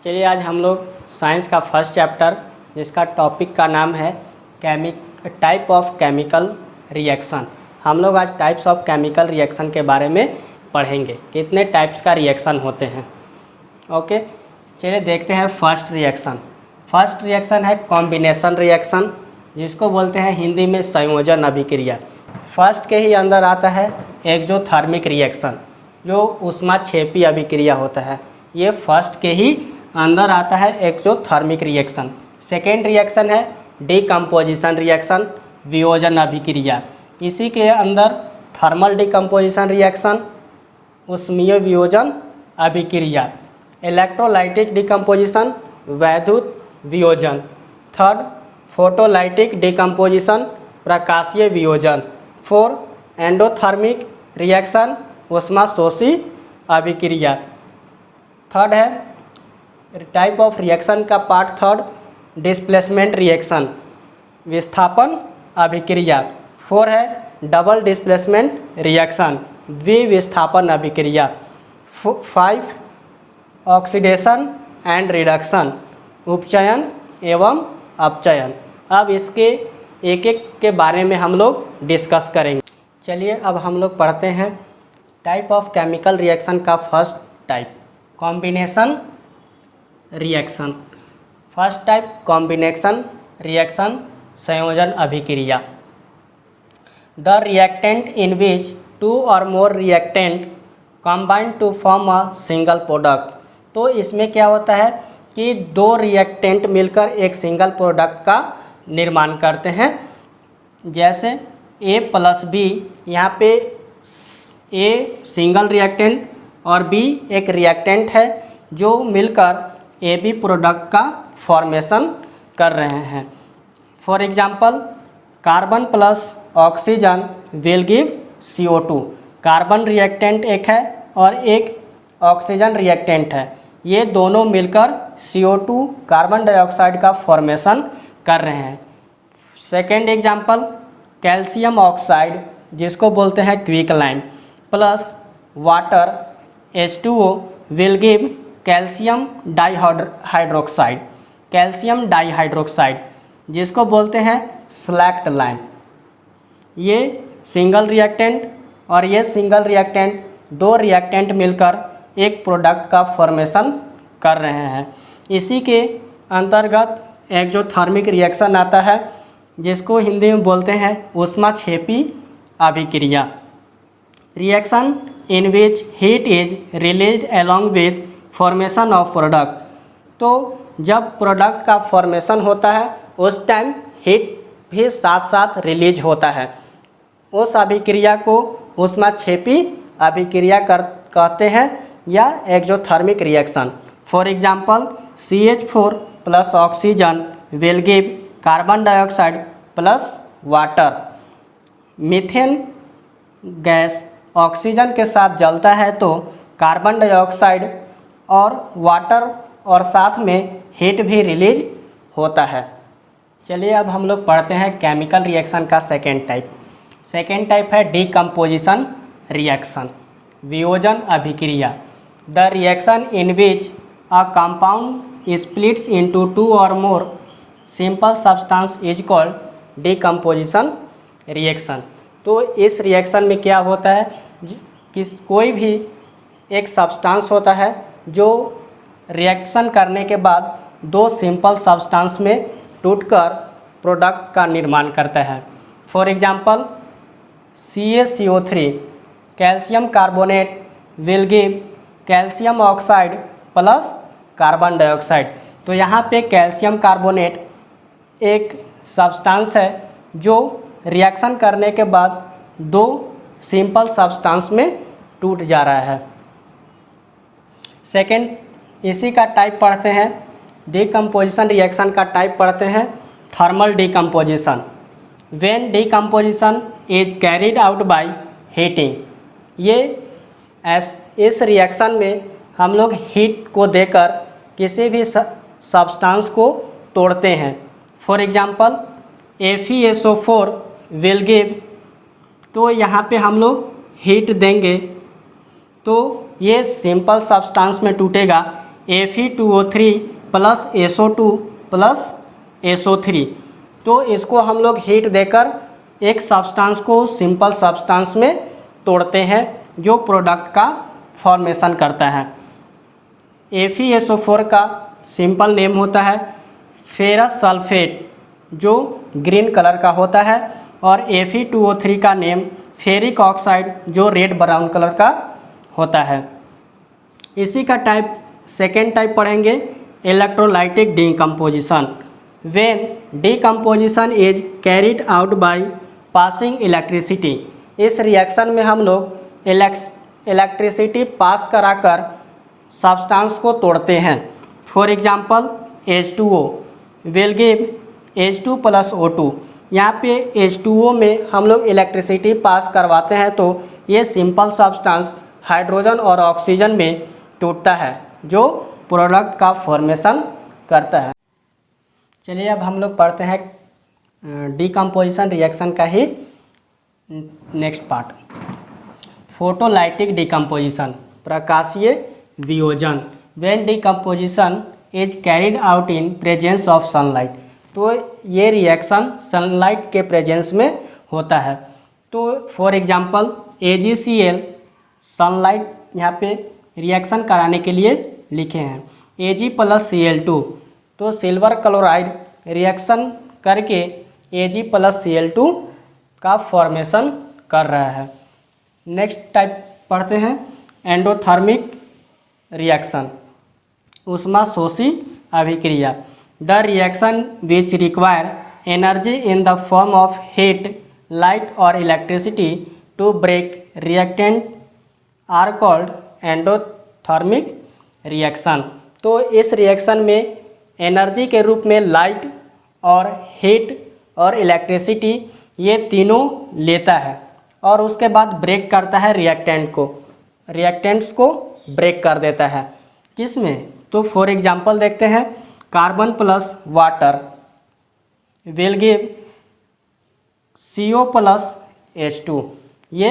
चलिए आज हम लोग साइंस का फर्स्ट चैप्टर जिसका टॉपिक का नाम है टाइप ऑफ केमिकल रिएक्शन। हम लोग आज टाइप्स ऑफ केमिकल रिएक्शन के बारे में पढ़ेंगे, कितने टाइप्स का रिएक्शन होते हैं। ओके, चलिए देखते हैं फर्स्ट रिएक्शन। फर्स्ट रिएक्शन है कॉम्बिनेशन रिएक्शन, जिसको बोलते हैं हिंदी में संयोजन अभिक्रिया। फर्स्ट के ही अंदर आता है एक्सोथर्मिक रिएक्शन, जो ऊष्माक्षेपी अभिक्रिया होता है। ये फर्स्ट के ही अंदर आता है एक्सोथर्मिक रिएक्शन। सेकेंड रिएक्शन है डिकम्पोजिशन रिएक्शन, वियोजन अभिक्रिया। इसी के अंदर थर्मल डिकम्पोजिशन रिएक्शन, ऊष्मीय वियोजन अभिक्रिया। इलेक्ट्रोलाइटिक डिकम्पोजिशन, वैद्युत वियोजन। थर्ड फोटोलाइटिक डिकम्पोजिशन, प्रकाशीय वियोजन। फोर एंडोथर्मिक रिएक्शन, ऊष्माशोषी अभिक्रिया। थर्ड है टाइप ऑफ रिएक्शन का पार्ट थर्ड डिस्प्लेसमेंट रिएक्शन, विस्थापन अभिक्रिया। फोर है डबल डिस्प्लेसमेंट रिएक्शन, द्विविस्थापन अभिक्रिया। फाइव ऑक्सीडेशन एंड रिडक्शन, उपचयन एवं अपचयन। अब इसके एक एक के बारे में हम लोग डिस्कस करेंगे। चलिए अब हम लोग पढ़ते हैं टाइप ऑफ केमिकल रिएक्शन का first type, combination reaction. First type combination reaction, संयोजन अभिक्रिया। The reactant in which two or more reactant combine to form a single product. तो इसमें क्या होता है कि दो रिएक्टेंट मिलकर एक सिंगल प्रोडक्ट का निर्माण करते हैं। जैसे A प्लस बी, यहाँ पे A सिंगल रिएक्टेंट और B एक रिएक्टेंट है जो मिलकर AB प्रोडक्ट का फॉर्मेशन कर रहे हैं। For example carbon plus oxygen will give CO2। Carbon reactant एक है और एक ऑक्सीजन रिएक्टेंट है, ये दोनों मिलकर CO2 कार्बन डाइऑक्साइड का फॉर्मेशन कर रहे हैं। सेकेंड एग्जांपल कैल्शियम ऑक्साइड, जिसको बोलते हैं quicklime, plus water H2O will give calcium dihydroxide. Calcium dihydroxide जिसको बोलते हैं स्लैक्ट लाइम। ये सिंगल रिएक्टेंट और ये सिंगल रिएक्टेंट, दो रिएक्टेंट मिलकर एक प्रोडक्ट का फॉर्मेशन कर रहे हैं। इसी के अंतर्गत एक्सोथर्मिक रिएक्शन आता है, जिसको हिंदी में बोलते हैं ऊष्माक्षेपी अभिक्रिया। Reaction in which heat is released along with formation of product. तो जब प्रोडक्ट का फॉर्मेशन होता है उस टाइम हीट भी साथ साथ रिलीज होता है। उस अभिक्रिया को ऊष्माक्षेपी अभिक्रिया कहते हैं या exothermic reaction. For example CH4 plus oxygen will give carbon dioxide plus water. Methane gas oxygen के साथ जलता है तो कार्बन डाइऑक्साइड और वाटर और साथ में हीट भी रिलीज होता है। चलिए अब हम लोग पढ़ते हैं केमिकल रिएक्शन का सेकेंड टाइप। सेकेंड टाइप है डिकम्पोजिशन रिएक्शन, वियोजन अभिक्रिया। The reaction in which a compound splits into two or more simple substance is called decomposition reaction. तो इस रिएक्शन में क्या होता है कि कोई भी एक सब्सटेंस होता है जो रिएक्शन करने के बाद दो सिंपल सब्सटेंस में टूटकर प्रोडक्ट का निर्माण करता है। For example CaCO3 calcium carbonate will give calcium oxide plus carbon dioxide. तो यहाँ पे कैल्शियम कार्बोनेट एक सब्सटेंस है जो रिएक्शन करने के बाद दो सिंपल सब्सटेंस में टूट जा रहा है। सेकेंड इसी का टाइप पढ़ते हैं, डिकम्पोजिशन रिएक्शन का टाइप पढ़ते हैं thermal decomposition. When decomposition is carried out by heating. ये इस रिएक्शन में हम लोग हीट को देकर किसी भी सब्सटेंस को तोड़ते हैं। For example FeSO4 will give, तो यहाँ पे हम लोग हीट देंगे तो ये सिंपल सब्सटेंस में टूटेगा। Fe2O3 plus SO2 plus SO3। तो इसको हम लोग हीट देकर एक सब्सटेंस को सिंपल सब्सटेंस में तोड़ते हैं जो प्रोडक्ट का फॉर्मेशन करता है। FeSO4 का सिंपल नेम होता है फेरस सल्फेट जो ग्रीन कलर का होता है, और Fe2O3 का नेम फेरिक ऑक्साइड जो रेड ब्राउन कलर का होता है। इसी का सेकेंड टाइप पढ़ेंगे electrolytic decomposition. When decomposition is carried out by passing electricity. इस रिएक्शन में हम लोग इलेक्ट्रिसिटी पास कराकर सब्सटेंस को तोड़ते हैं। For example H2O will give H2 plus O2। यहाँ पे H2O में हम लोग इलेक्ट्रिसिटी पास करवाते हैं तो ये सिंपल सब्सटेंस हाइड्रोजन और ऑक्सीजन में टूटता है जो प्रोडक्ट का फॉर्मेशन करता है। चलिए अब हम लोग पढ़ते हैं डिकम्पोजिशन रिएक्शन का ही नेक्स्ट पार्ट, फोटोलाइटिक डिकम्पोजिशन, प्रकाशीय वियोजन। When decomposition is carried out in presence of sunlight. तो ये रिएक्शन सनलाइट के प्रेजेंस में होता है। तो फॉर एग्जांपल AgCl सनलाइट यहाँ पे रिएक्शन कराने के लिए लिखे हैं Ag प्लस Cl2। तो सिल्वर क्लोराइड रिएक्शन करके Ag प्लस Cl2 का फॉर्मेशन कर रहा है। नेक्स्ट टाइप पढ़ते हैं एंडोथर्मिक रिएक्शन, ऊष्मा शोषी अभिक्रिया। The reaction which require energy in the form of heat, light or electricity to break reactant are called endothermic reaction. तो इस रिएक्शन में एनर्जी के रूप में लाइट और हीट और इलेक्ट्रिसिटी ये तीनों लेता है और उसके बाद ब्रेक करता है रिएक्टेंट्स को ब्रेक कर देता है। किस में? तो फॉर एग्जांपल देखते हैं carbon plus water will give CO plus H2। ये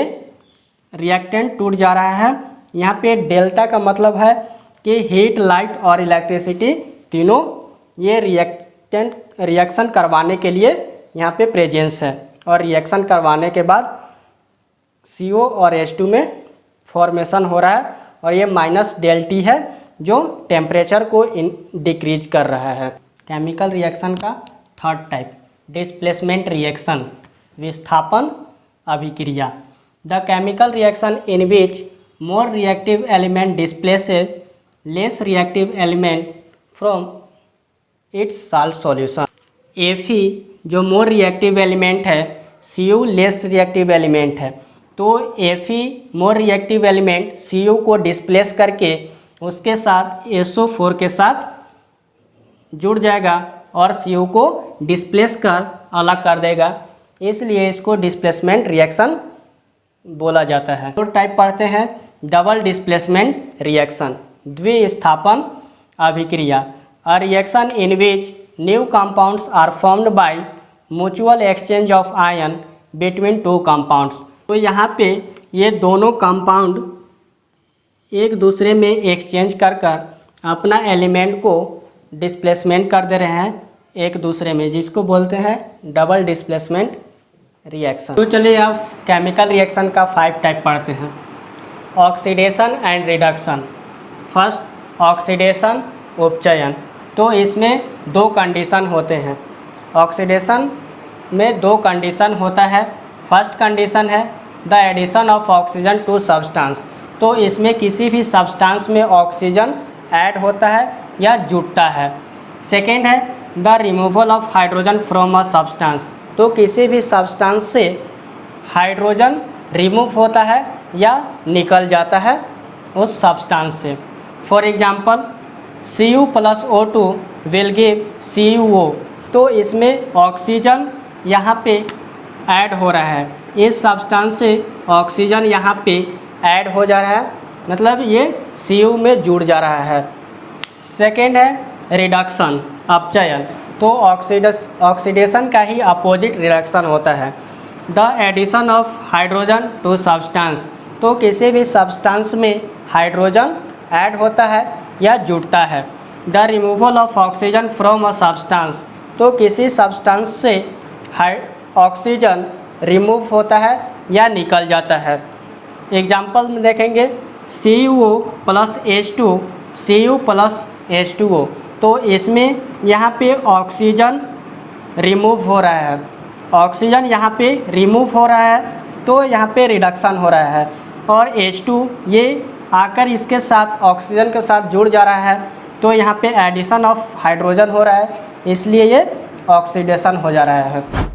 रिएक्टेंट टूट जा रहा है। यहाँ पे डेल्टा का मतलब है कि हीट, लाइट और इलेक्ट्रिसिटी तीनों ये रिएक्शन करवाने के लिए यहाँ पे प्रेजेंस है, और रिएक्शन करवाने के बाद CO और H2 में फॉर्मेशन हो रहा है, और ये -ΔT है जो टेम्परेचर को डिक्रीज कर रहा है। केमिकल रिएक्शन का थर्ड टाइप डिस्प्लेसमेंट रिएक्शन, विस्थापन अभिक्रिया। The chemical reaction in which more reactive element displaces less reactive element from its salt solution. Fe जो मोर रिएक्टिव एलिमेंट है, Cu लेस रिएक्टिव एलिमेंट है। तो Fe more reactive element Cu को displace करके उसके साथ SO4 के साथ जुड़ जाएगा और Cu को डिस्प्लेस कर अलग कर देगा, इसलिए इसको डिस्प्लेसमेंट रिएक्शन बोला जाता है। तो टाइप पढ़ते हैं डबल डिस्प्लेसमेंट रिएक्शन, द्विस्थापन अभिक्रिया। A reaction in which new compounds are formed by mutual exchange of ion between two compounds. तो यहाँ पे ये दोनों कंपाउंड एक दूसरे में एक्सचेंज कर अपना एलिमेंट को डिस्प्लेसमेंट कर दे रहे हैं एक दूसरे में, जिसको बोलते हैं डबल डिस्प्लेसमेंट रिएक्शन। तो चलिए अब केमिकल रिएक्शन का 5 टाइप पढ़ते हैं। Oxidation and reduction. First oxidation उपचयन। तो इसमें 2 कंडीशन होते हैं। ऑक्सीडेशन में 2 कंडीशन होता है। फर्स्ट कंडीशन है the addition of oxygen to substance. तो इसमें किसी भी सब्सटेंस में ऑक्सीजन ऐड होता है या जुड़ता है। सेकेंड है the removal of hydrogen from a substance. तो किसी भी सब्सटेंस से हाइड्रोजन रिमूव होता है या निकल जाता है उस सब्सटेंस से। For example Cu plus O2 will give CuO। तो इसमें ऑक्सीजन यहाँ पे ऐड हो रहा है, इस सब्सटेंस से ऑक्सीजन यहाँ पे ऐड हो जा रहा है, मतलब ये Cu में जुड़ जा रहा है। सेकेंड है रिडक्शन, अपचयन। तो ऑक्सीडेशन का ही अपोजिट रिडक्शन होता है, the addition of hydrogen to substance. तो किसी भी सब्सटेंस में हाइड्रोजन ऐड होता है यह जुड़ता है। The removal of oxygen from a substance, तो किसी सब्सटेंस से ऑक्सीजन रिमूव होता है या निकल जाता है। एग्जाम्पल में देखेंगे CuO plus H2, Cu plus H2O, तो इसमें यहाँ पे ऑक्सीजन रिमूव हो रहा है, ऑक्सीजन यहाँ पे रिमूव हो रहा है, तो यहाँ पे रिडक्शन हो रहा है। और H2 ये आकर इसके साथ ऑक्सीजन के साथ जुड़ जा रहा है, तो यहाँ पे एडिशन ऑफ हाइड्रोजन हो रहा है, इसलिए ये ऑक्सीडेशन हो जा रहा है।